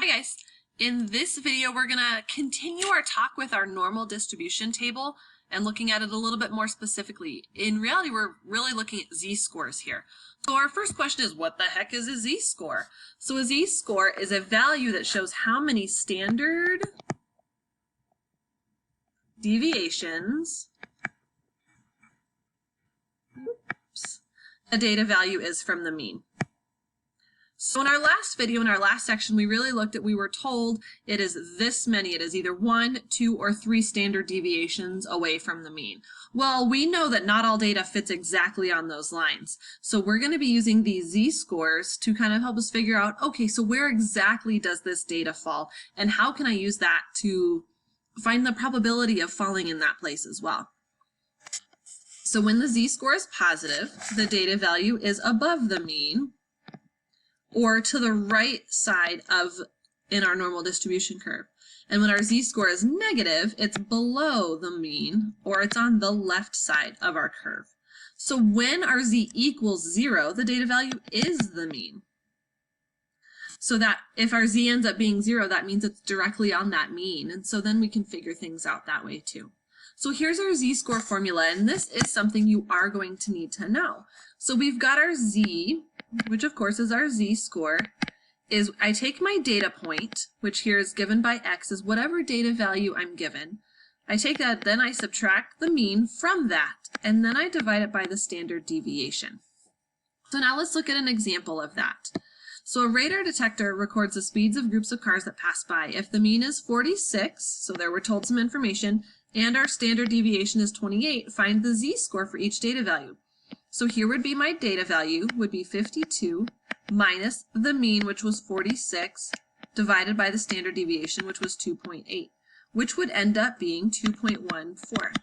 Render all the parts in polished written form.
guys, in this video we're going to continue our talk with our normal distribution table and looking at it a little bit more specifically. In reality, we're really looking at z-scores here. So our first question is, what the heck is a z-score? So a z-score is a value that shows how many standard deviations a data value is from the mean. So in our last video, in our last section, we were told it is this many. It is either 1, 2, or 3 standard deviations away from the mean. Well, we know that not all data fits exactly on those lines. So we're going to be using these z-scores to kind of help us figure out, okay, so where exactly does this data fall? And how can I use that to find the probability of falling in that place as well? So when the z-score is positive, the data value is above the mean, or to the right side in our normal distribution curve. And when our z-score is negative, it's below the mean, or it's on the left side of our curve. So when our z equals 0, the data value is the mean. So that if our z ends up being 0, that means it's directly on that mean. And so then we can figure things out that way too. So here's our z-score formula, and this is something you are going to need to know. So we've got our z, which of course is our z-score, is I take my data point, which here is given by x, is whatever data value I'm given. I take that, then I subtract the mean from that, and then I divide it by the standard deviation. So now let's look at an example of that. So a radar detector records the speeds of groups of cars that pass by. If the mean is 46, so there we're told some information, and our standard deviation is 28, find the z-score for each data value. So here would be my data value, would be 52 minus the mean, which was 46, divided by the standard deviation, which was 2.8, which would end up being 2.14.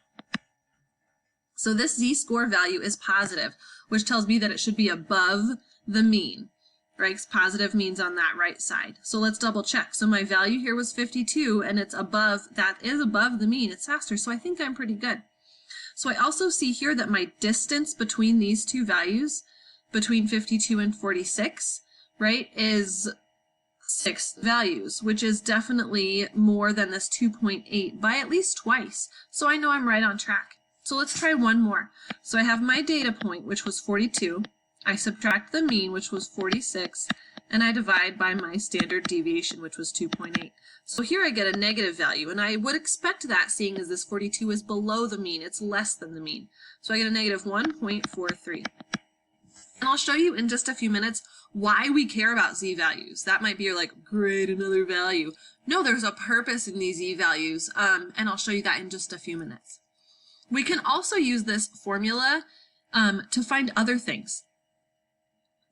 So this z-score value is positive, which tells me that it should be above the mean, right? Positive means on that right side. So let's double check. So my value here was 52, and it's above, that is above the mean. It's faster, so I think I'm pretty good. So I also see here that my distance between these two values, between 52 and 46, right, is 6 values, which is definitely more than this 2.8 by at least twice. So I know I'm right on track. So let's try one more. So I have my data point, which was 42. I subtract the mean, which was 46, and I divide by my standard deviation, which was 2.8. So here I get a negative value, and I would expect that, seeing as this 42 is below the mean. It's less than the mean. So I get a negative 1.43. And I'll show you in just a few minutes why we care about z-values. That might be like, great, another value. No, there's a purpose in these z-values, and I'll show you that in just a few minutes. We can also use this formula to find other things.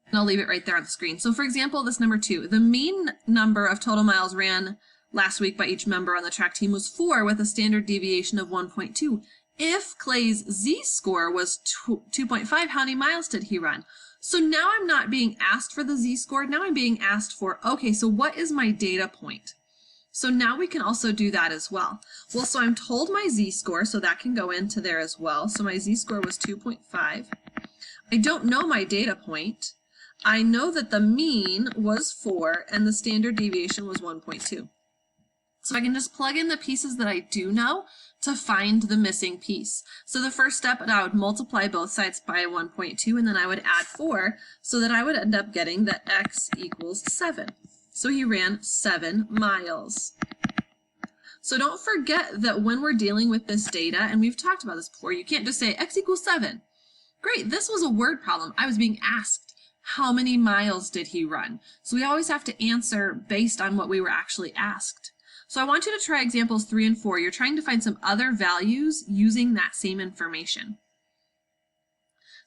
And I'll leave it right there on the screen. So for example, this number 2, the mean number of total miles ran last week by each member on the track team was 4 with a standard deviation of 1.2. If Clay's z-score was 2.5, how many miles did he run? So now I'm not being asked for the z-score. Now I'm being asked for, okay, so what is my data point? So now we can also do that as well. Well, so I'm told my z-score, so that can go into there as well. So my z-score was 2.5. I don't know my data point. I know that the mean was 4 and the standard deviation was 1.2. So I can just plug in the pieces that I do know to find the missing piece. So the first step, I would multiply both sides by 1.2, and then I would add 4, so that I would end up getting that x equals 7. So he ran 7 miles. So don't forget that when we're dealing with this data, and we've talked about this before, you can't just say x equals 7. Great, this was a word problem. I was being asked, how many miles did he run? So we always have to answer based on what we were actually asked. So I want you to try examples 3 and 4. You're trying to find some other values using that same information.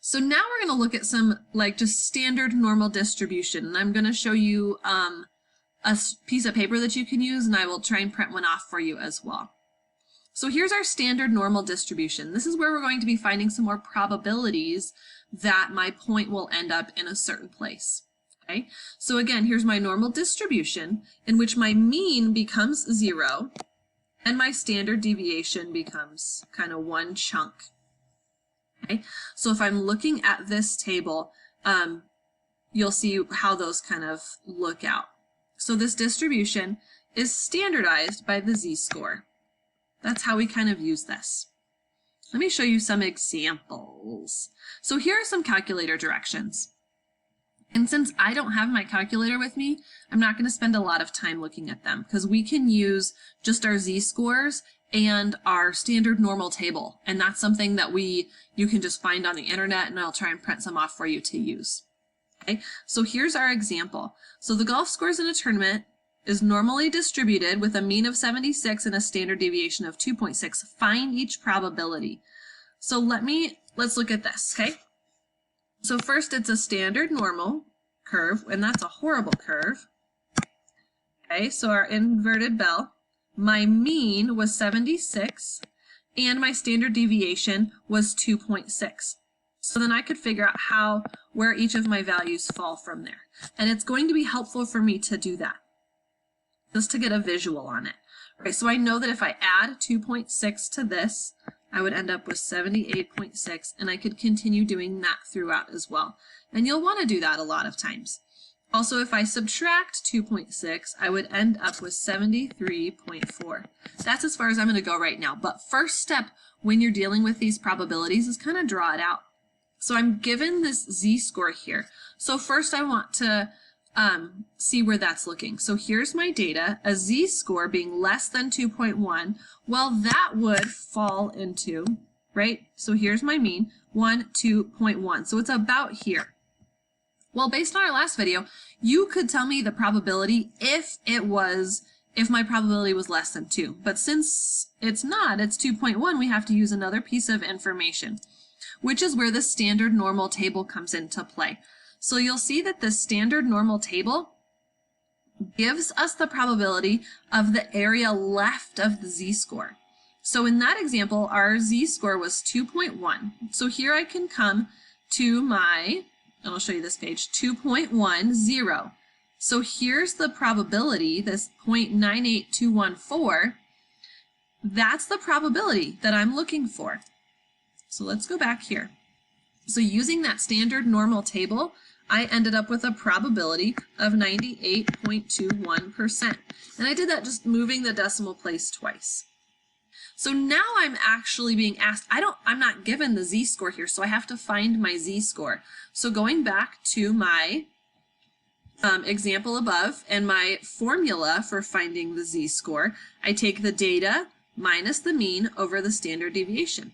So now we're going to look at some like just standard normal distribution. And I'm going to show you a piece of paper that you can use, and I will try and print one off for you as well. So here's our standard normal distribution. This is where we're going to be finding some more probabilities that my point will end up in a certain place. Okay, so again, here's my normal distribution in which my mean becomes 0 and my standard deviation becomes kind of one chunk. Okay, so if I'm looking at this table, you'll see how those kind of look out. So this distribution is standardized by the z-score. That's how we kind of use this. Let me show you some examples. So here are some calculator directions. And since I don't have my calculator with me, I'm not going to spend a lot of time looking at them because we can use just our z-scores and our standard normal table. And that's something that you can just find on the internet, and I'll try and print some off for you to use. Okay, so here's our example. So the golf scores in a tournament is normally distributed with a mean of 76 and a standard deviation of 2.6. Find each probability. So let's look at this, okay? So first it's a standard normal curve, and that's a horrible curve. Okay, so our inverted bell. My mean was 76 and my standard deviation was 2.6. So then I could figure out where each of my values fall from there. And it's going to be helpful for me to do that, just to get a visual on it. Okay, so I know that if I add 2.6 to this, I would end up with 78.6, and I could continue doing that throughout as well. And you'll want to do that a lot of times. Also, if I subtract 2.6, I would end up with 73.4. That's as far as I'm going to go right now. But first step when you're dealing with these probabilities is kind of draw it out. So I'm given this z-score here. So first I want to see where that's looking. So here's my data, a z-score being less than 2.1. Well, that would fall into, right? So here's my mean, 2.1. So it's about here. Well, based on our last video, you could tell me the probability if my probability was less than 2. But since it's not, it's 2.1, we have to use another piece of information, which is where the standard normal table comes into play. So you'll see that the standard normal table gives us the probability of the area left of the z-score. So in that example, our z-score was 2.1. So here I can come to my, and I'll show you this page, 2.10. So here's the probability, this 0.98214. That's the probability that I'm looking for. So let's go back here. So using that standard normal table, I ended up with a probability of 98.21%. And I did that just moving the decimal place twice. So now I'm actually being asked, I'm not given the z-score here, so I have to find my z-score. So going back to my example above and my formula for finding the z-score, I take the data minus the mean over the standard deviation.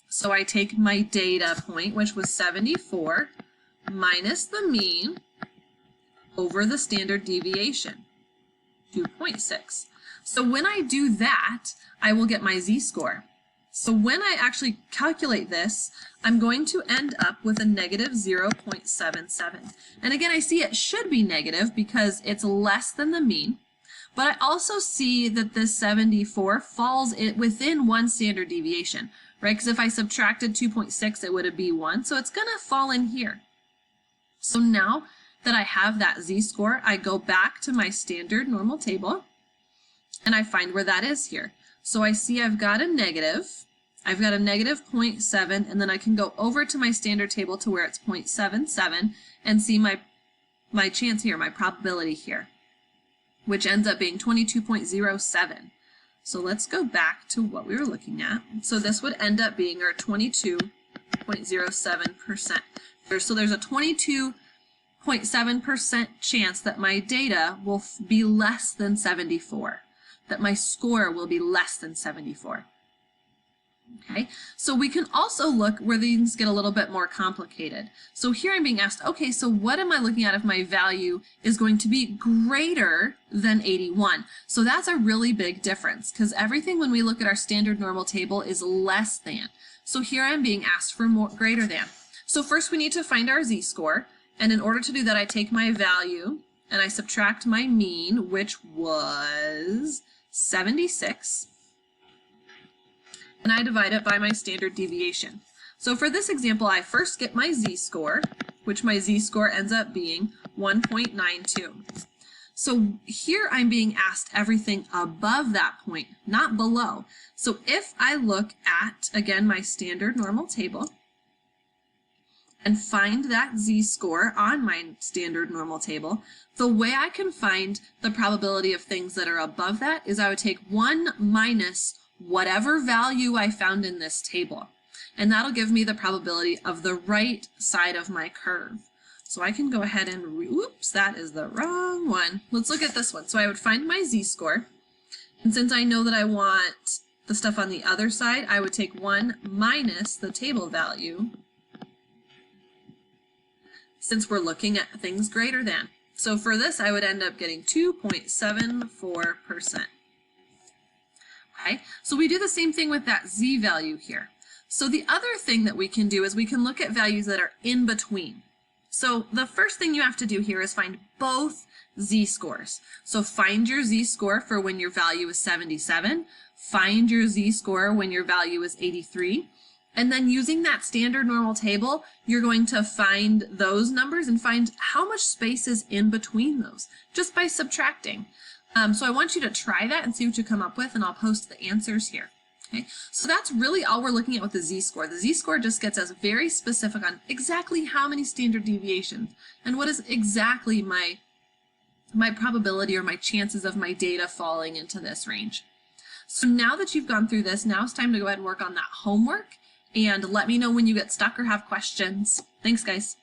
So I take my data point, which was 74, minus the mean over the standard deviation, 2.6. So when I do that, I will get my z-score. So when I actually calculate this, I'm going to end up with a negative 0.77. And again, I see it should be negative because it's less than the mean. But I also see that this 74 falls within one standard deviation, right? Because if I subtracted 2.6, it would be 1. So it's going to fall in here. So now that I have that z-score, I go back to my standard normal table and I find where that is here. So I see I've got a negative 0.7, and then I can go over to my standard table to where it's 0.77 and see my chance here, my probability here, which ends up being 22.07. So let's go back to what we were looking at. So this would end up being our 22.07%. So there's a 22.7% chance that my data will be less than 74, that my score will be less than 74. Okay, so we can also look where things get a little bit more complicated. So here I'm being asked, okay, so what am I looking at if my value is going to be greater than 81? So that's a really big difference because everything when we look at our standard normal table is less than. So here I'm being asked for greater than. So first we need to find our z-score, and in order to do that I take my value and I subtract my mean, which was 76, and I divide it by my standard deviation. So for this example, I first get my z-score, which my z-score ends up being 1.92. So here I'm being asked everything above that point, not below. So if I look at, again, my standard normal table, and find that z-score on my standard normal table, the way I can find the probability of things that are above that is I would take 1 minus whatever value I found in this table. And that'll give me the probability of the right side of my curve. So I can go ahead and, oops, that is the wrong one. Let's look at this one. So I would find my z-score. And since I know that I want the stuff on the other side, I would take 1 minus the table value, since we're looking at things greater than. So for this, I would end up getting 2.74%. Okay, so we do the same thing with that z value here. So the other thing that we can do is we can look at values that are in between. So the first thing you have to do here is find both z-scores. So find your z-score for when your value is 77, find your z-score when your value is 83, and then using that standard normal table, you're going to find those numbers and find how much space is in between those, just by subtracting. So I want you to try that and see what you come up with, and I'll post the answers here. Okay, so that's really all we're looking at with the z-score. The z-score just gets us very specific on exactly how many standard deviations and what is exactly my probability or my chances of my data falling into this range. So now that you've gone through this, now it's time to go ahead and work on that homework, and let me know when you get stuck or have questions. Thanks, guys.